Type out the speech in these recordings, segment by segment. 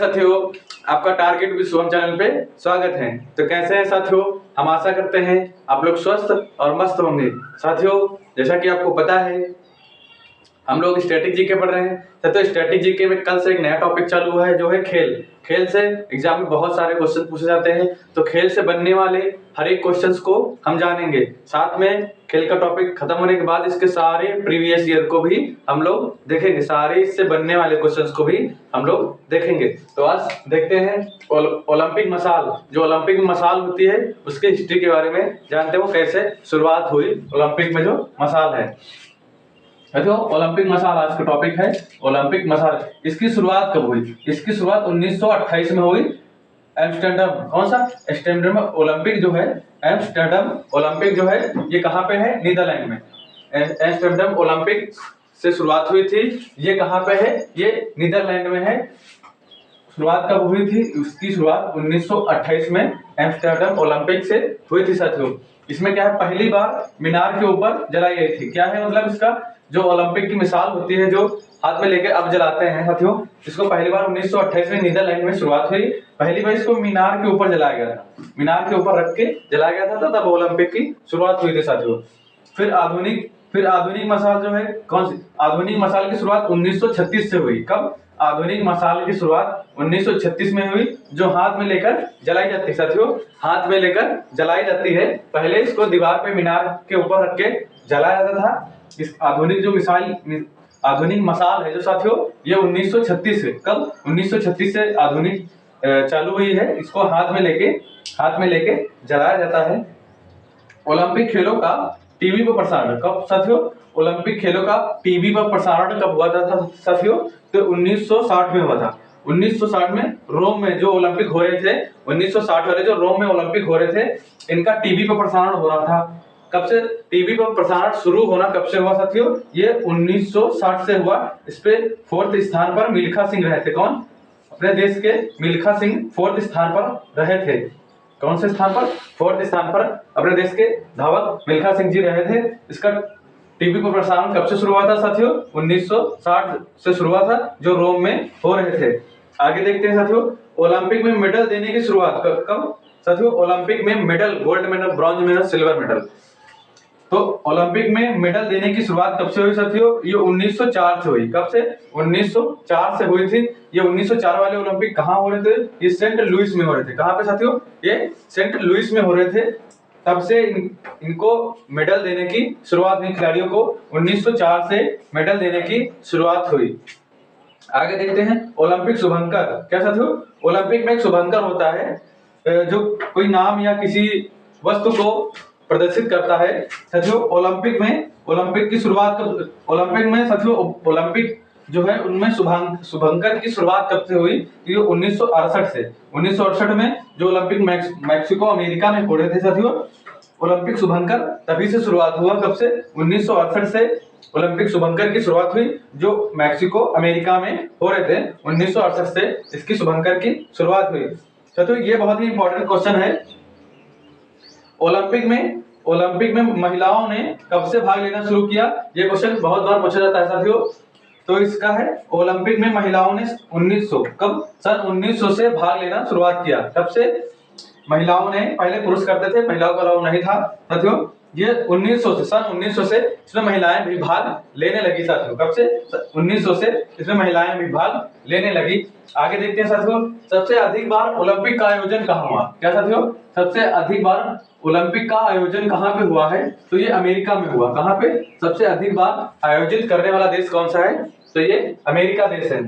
साथियों, आपका target with Shubham channel पे स्वागत है। तो कैसे हैं साथियों, हम आशा करते हैं आप लोग स्वस्थ और मस्त होंगे। साथियों, जैसा कि आपको पता है हम लोग स्टैटिक जीके पढ़ रहे हैं। तो स्टैटिक जीके में कल से एक नया टॉपिक चालू हुआ है जो है खेल। खेल से एग्जाम में बहुत सारे क्वेश्चन पूछे जाते हैं, तो खेल से बनने वाले हर एक क्वेश्चंस को हम जानेंगे। साथ में खेल का टॉपिक खत्म होने के बाद इसके सारे प्रीवियस ईयर को भी हम लोग देखेंगे, सारे इससे बनने वाले क्वेश्चंस को भी हम लोग देखेंगे। तो आज देखते हैं ओलंपिक मसाल। जो ओलंपिक मसाल होती है उसके हिस्ट्री के बारे में जानते हैं, वो कैसे शुरुआत हुई ओलंपिक में जो मसाल है। देखो, ओलंपिक मसाल आज का टॉपिक है। ओलंपिक मसाल इसकी शुरुआत कब हुई? इसकी शुरुआत 1928 में हुई। एम्स्टर्डम, कौन सा? एम्स्टर्डम ओलंपिक जो है, एम्स्टर्डम ओलंपिक जो है ये कहाँ पे है? नीदरलैंड में। एम्स्टर्डम ओलंपिक से शुरुआत हुई थी। ये कहाँ पे है? ये नीदरलैंड में है। शुरुआत कब हुई थी? उसकी शुरुआत 1928 में एम्स्टर्डम ओलंपिक से हुई थी। साथियों, इसमें क्या है, पहली बार मीनार के ऊपर जलाई गई थी। क्या है मतलब इसका? जो ओलंपिक की मिसाल होती है जो हाथ में लेके अब जलाते हैं साथियों, इसको पहली बार 1928 में नीदरलैंड में शुरुआत हुई। पहली बार इसको मीनार के ऊपर जलाया गया था, मीनार के ऊपर रख के जलाया गया था, तब ओलंपिक की शुरुआत हुई थी साथियों। फिर आधुनिक मसाल जो है, कौन सी? आधुनिक मसाल की शुरुआत 1936 से हुई। कब? आधुनिक मसाल की शुरुआत 1936 में हुई, जो हाथ में लेकर जलाई जाती है साथियों, हाथ में लेकर जलाई जाती है। पहले इसको दीवार पे मीनार के ऊपर रख के जलाया जाता था। इस आधुनिक मसाल है जो साथियों, ये 1936 से, कब? 1936 से आधुनिक चालू हुई है। इसको हाथ में लेके जलाया जाता है। ओलंपिक खेलों का टीवी पर प्रसारण कब साथियों? ओलंपिक खेलों का टीवी पर प्रसारण कब हुआ था साथियों? तो 1960 में हुआ था। 1960 में रोम में जो ओलंपिक हो रहे थे, 1960 वाले जो रोम में ओलंपिक हो रहे थे, इनका टीवी पर प्रसारण हो रहा था। कब से टीवी पर प्रसारण शुरू होना कब से हुआ साथियों? ये 1960 से हुआ। इस पे 4th स्थान पर मिल्खा सिंह रहे थे। कौन? अपने देश के मिल्खा सिंह 4th स्थान पर रहे थे। कौन से स्थान पर? 4th स्थान पर अपने देश के धावक मिल्खा सिंह जी रहे थे। इसका टीवी पर प्रसारण कब से शुरू हुआ था साथियों? 1960 से शुरू हुआ था, जो रोम में हो रहे थे। आगे देखते हैं साथियों, ओलंपिक में मेडल देने की शुरुआत कब साथियों? ओलंपिक में medal, gold medal, bronze medal, silver medal. तो ओलंपिक में मेडल देने की शुरुआत कब से हुई साथियों? ये 1904 से हुई। कब से? 1904 से हुई थी। ये 1904 वाले ओलंपिक कहाँ हो रहे थे? ये सेंट लुइस में हो रहे थे। कहाँ पे साथियों? ये सेंट लुइस में हो रहे थे। तब से इनको मेडल देने की शुरुआत हुई। खिलाड़ियों को 1904 से मेडल देने की शुरुआत हुई। आगे देखते हैं, ओलंपिक शुभंकर। क्या साथियों? ओलंपिक में एक शुभंकर होता है जो कोई नाम या किसी वस्तु को प्रदर्शित करता है साथियों। ओलंपिक की शुरुआत ओलंपिक में साथियों, ओलंपिक जो है उनमें शुभंकर की शुरुआत कब से हुई? ये 1968 से। 1968 में जो ओलंपिक मैक्सिको अमेरिका में हो रहे थे साथियों, ओलंपिक शुभंकर तभी से शुरुआत हुआ। कब से? 1968 से ओलंपिक शुभंकर की शुरुआत हुई, जो मैक्सिको अमेरिका में हो रहे थे। 1968 से इसकी शुभंकर की शुरुआत हुई साथियों। ये बहुत ही इंपॉर्टेंट क्वेश्चन है। ओलंपिक में महिलाओं ने कब से भाग लेना शुरू किया? ये क्वेश्चन बहुत बार पूछा जाता है साथियों। तो इसका है, ओलंपिक में महिलाओं ने 1900, कब? सन 1900 से भाग लेना शुरुआत किया। तब से महिलाओं ने, पहले पुरुष करते थे, महिलाओं का अलाउ नहीं था साथियों। ये 1900 से, सन 1900 से इसमें महिलाएं भी भाग लेने लगी साथियों। कब से? 1900 से इसमें महिलाएं भी भाग लेने लगी। आगे देखते हैं साथियों, सबसे अधिक बार ओलंपिक का आयोजन कहाँ हुआ? क्या साथियों? सबसे अधिक बार ओलंपिक का आयोजन कहाँ पे हुआ है? तो ये अमेरिका में हुआ। कहाँ पे? सबसे अधिक बार आयोजित करने वाला देश कौन सा है? तो ये अमेरिका देश है।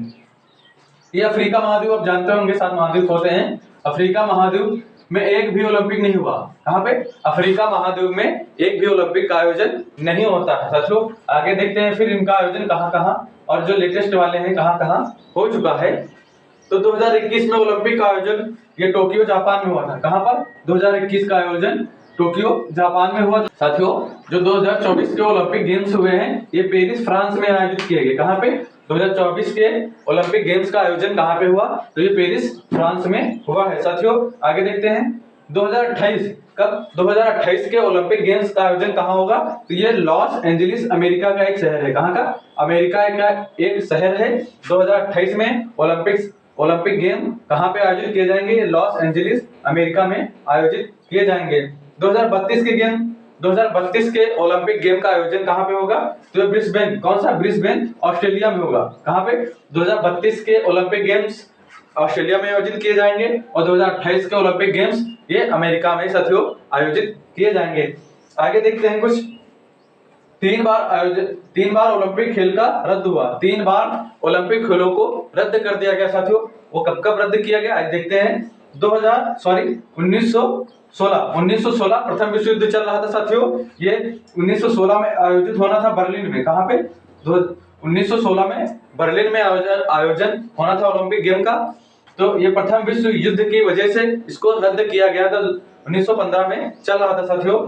ये अफ्रीका महाद्वीप, आप जानते होंगे 7 महाद्वीप होते हैं। अफ्रीका महाद्वीप में एक भी ओलंपिक नहीं हुआ। कहाँ पे? अफ्रीका महाद्वीप में एक भी ओलंपिक का आयोजन नहीं होता है साथियों। आगे देखते हैं फिर इनका आयोजन कहाँ और जो लेटेस्ट वाले हैं कहाँ हो चुका है। तो 2021 में ओलंपिक का आयोजन ये टोक्यो जापान में हुआ था। कहाँ पर? 2021 का आयोजन टोक्यो जापान में हुआ साथियों। जो 2024 के ओलंपिक गेम्स हुए हैं, ये पेरिस फ्रांस में आयोजित किए गए। कहाँ पे? 2024 के ओलंपिक गेम्स का आयोजन कहाँ पे हुआ? तो ये पेरिस फ्रांस में हुआ है साथियों। आगे देखते हैं 2028, कब? 2028 के ओलंपिक गेम्स का आयोजन कहाँ होगा? तो ये लॉस एंजलिस अमेरिका का एक शहर है। कहाँ का? अमेरिका का एक शहर है। 2028 में ओलंपिक्स ओलंपिक गेम कहाँ पे आयोजित किए जाएंगे? लॉस एंजलिस अमेरिका में आयोजित किए जाएंगे। 2032 के गेम 2032 के ओलंपिक गेम का आयोजन कहाँ पे होगा? तो ब्रिस्बेन, कौन सा? ब्रिस्बेन ऑस्ट्रेलिया में होगा। कहाँ पे? 2032 के ओलंपिक गेम्स ऑस्ट्रेलिया में आयोजित किए जाएंगे और 2028 के ओलंपिक गेम्स ये अमेरिका में साथियों आयोजित किए जाएंगे। आगे देखते हैं कुछ। 3 बार ओलंपिक खेल का रद्द हुआ। 3 बार ओलंपिक खेलों को रद्द कर दिया गया साथियों। वो कब कब रद्द किया गया? आज देखते हैं। 1916 प्रथम विश्व युद्ध चल रहा था साथियों। ये 1916 में आयोजित होना था बर्लिन में। कहाँ पे? 1916 में बर्लिन में आयोजन होना था ओलंपिक गेम का। तो ये प्रथम विश्व युद्ध की वजह से इसको रद्द किया गया था। 1915 में चल रहा था साथियों।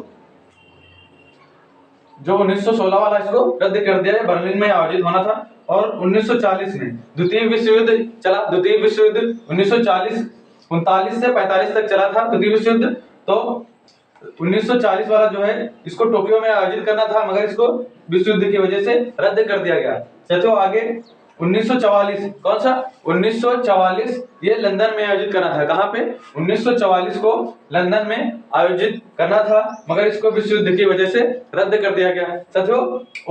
जो 1916 वाला इसको रद्द कर दिया है, बर्लिन में आयोजित होना था। और 1940 में द्वितीय विश्व युद्ध चला। द्वितीय विश्व युद्ध 1939 से 45 तक चला था द्वितीय विश्व युद्ध। तो 1940 वाला जो है इसको टोक्यो में आयोजित करना था, मगर इसको विश्व युद्ध की वजह से रद्द कर दिया गया। साथियों आगे 1944, कौन सा? 1944 ये लंदन में आयोजित करना था। कहाँ पे? 1944 को लंदन में आयोजित करना था, मगर इसको विश्व युद्ध की वजह से रद्द कर दिया गया। साथियों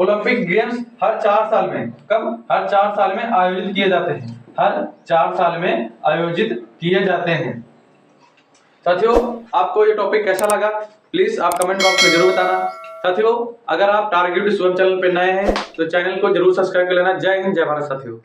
ओलंपिक गेम्स हर 4 साल में, कब? हर 4 साल में आयोजित किए जाते हैं। हर 4 साल में आयोजित किए जाते हैं। साथियों आपको ये टॉपिक कैसा लगा प्लीज आप कमेंट बॉक्स में जरूर बताना। साथियों अगर आप टारगेट स्वयं चैनल पे नए हैं तो चैनल को जरूर सब्सक्राइब कर लेना। जय हिंद, जय भारत साथियों।